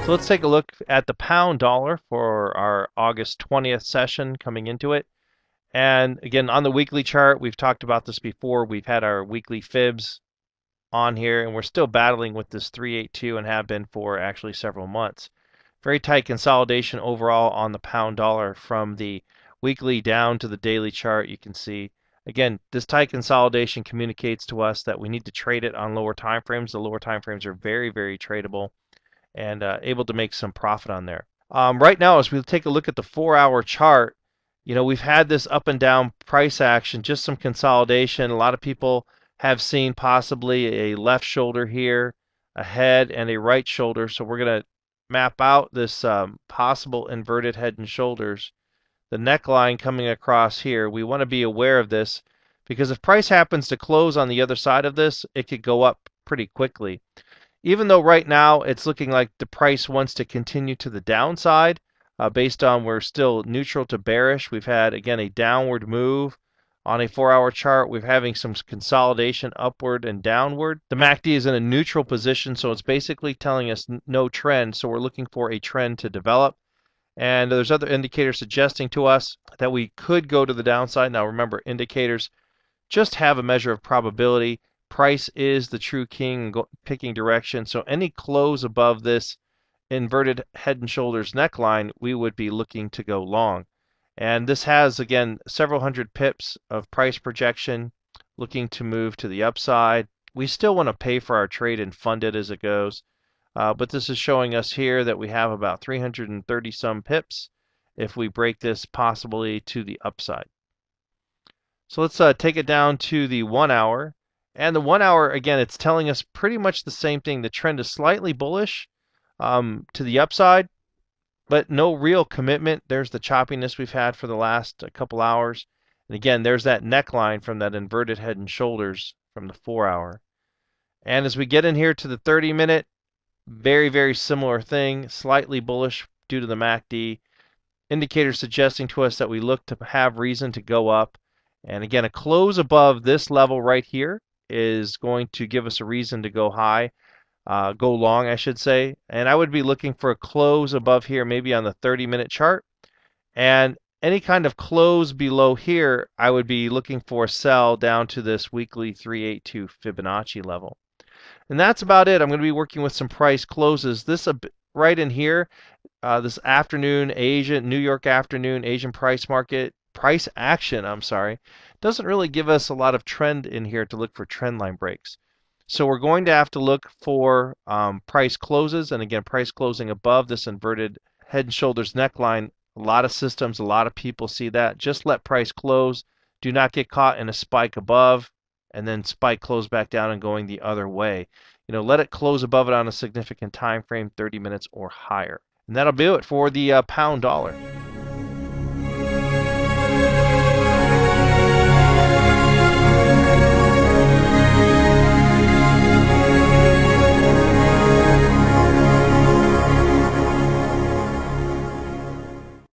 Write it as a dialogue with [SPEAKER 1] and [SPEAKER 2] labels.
[SPEAKER 1] So let's take a look at the pound dollar for our August 20th session coming into it. And again, on the weekly chart, we've talked about this before. We've had our weekly fibs on here, and we're still battling with this 382 and have been for actually several months. Very tight consolidation overall on the pound dollar from the weekly down to the daily chart. You can see, again, this tight consolidation communicates to us that we need to trade it on lower time frames. The lower time frames are very, very tradable and able to make some profit on there. Right now, as we take a look at the 4-hour chart, we've had this up and down price action, just some consolidation. A lot of people have seen possibly a left shoulder here, a head, and a right shoulder. So we're going to map out this possible inverted head and shoulders. The neckline coming across here, we want to be aware of this because if price happens to close on the other side of this, it could go up pretty quickly. Even though right now it's looking like the price wants to continue to the downside, based on we're still neutral to bearish. We've had, again, a downward move on a 4-hour chart. We're having some consolidation upward and downward. The MACD is in a neutral position, so it's basically telling us no trend. So we're looking for a trend to develop. And there's other indicators suggesting to us that we could go to the downside. Now remember, indicators just have a measure of probability. Price is the true king picking direction. So any close above this inverted head and shoulders neckline, we would be looking to go long. And this has, again, several hundred pips of price projection looking to move to the upside. We still want to pay for our trade and fund it as it goes. But this is showing us here that we have about 330 some pips if we break this possibly to the upside. So let's take it down to the 1 hour. And the 1 hour, again, it's telling us pretty much the same thing. The trend is slightly bullish to the upside, but no real commitment. There's the choppiness we've had for the last couple hours. And again, there's that neckline from that inverted head and shoulders from the 4 hour. And as we get in here to the 30-minute, very, very similar thing, slightly bullish due to the MACD. Indicators suggesting to us that we look to have reason to go up. And again, a close above this level right here is going to give us a reason to go high, go long, I should say. And I would be looking for a close above here, maybe on the 30-minute chart. And any kind of close below here, I would be looking for a sell down to this weekly 382 Fibonacci level. And that's about it. I'm going to be working with some price closes. This right in here, this afternoon, New York afternoon, Asian price market, price action, I'm sorry, doesn't really give us a lot of trend in here to look for trend line breaks. So we're going to have to look for price closes, and again, price closing above this inverted head and shoulders neckline. A lot of systems, a lot of people see that. Just let price close. Do not get caught in a spike above and then spike close back down and going the other way. Let it close above it on a significant time frame, 30 minutes or higher. And that'll do it for the pound dollar.